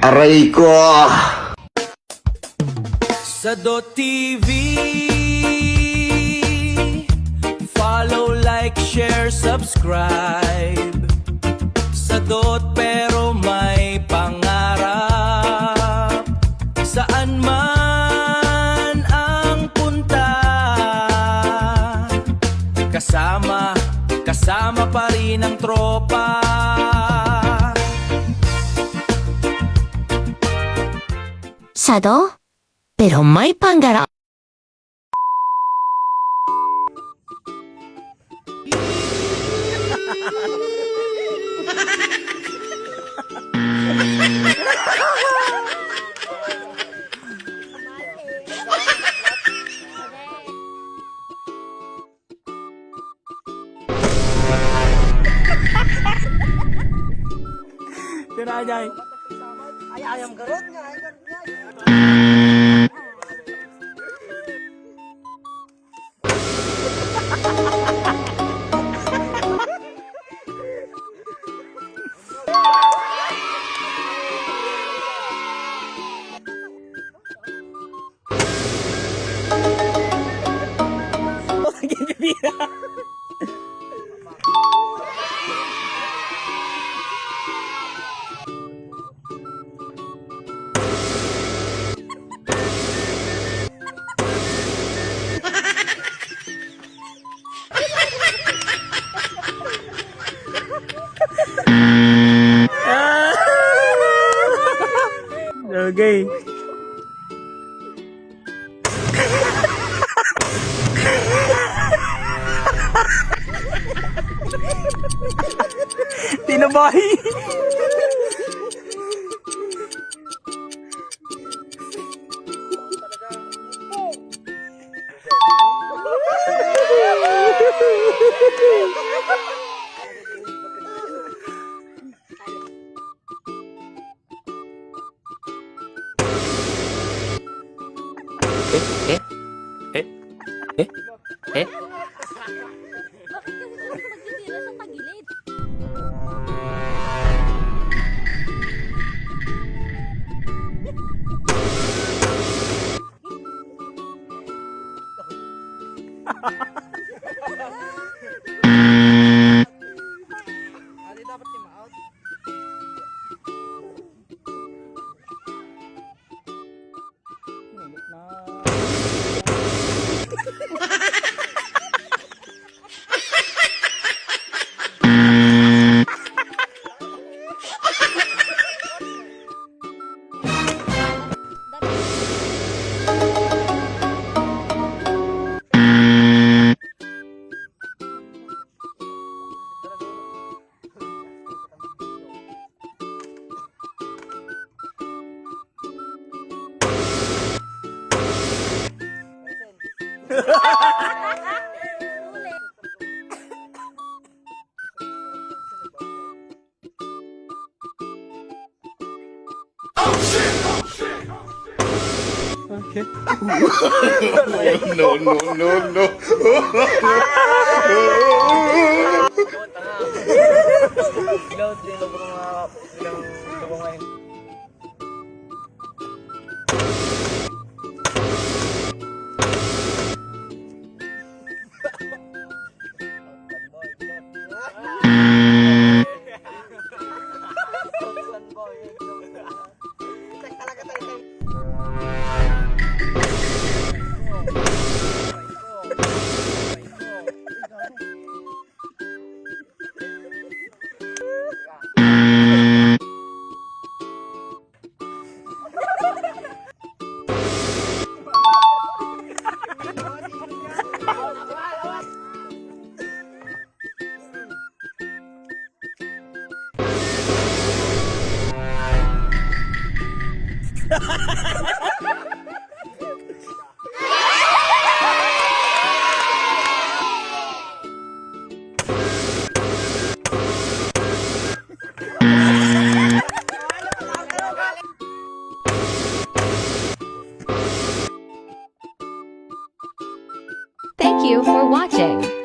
Aray ko! Sado TV. Follow, like, share, subscribe. Sadot pero may pangarap. Saan man ang punta, kasama pa rin ang tropa. Sado? Pero may pangarap. Ay, ayam garot nga. Okay. Tinabay. Bakit kasi magtitira sa tagilid? Dapat tim-out. Okay. No, no, no, no. Load din ako mga ilang tubo ngayon. Thank you for watching.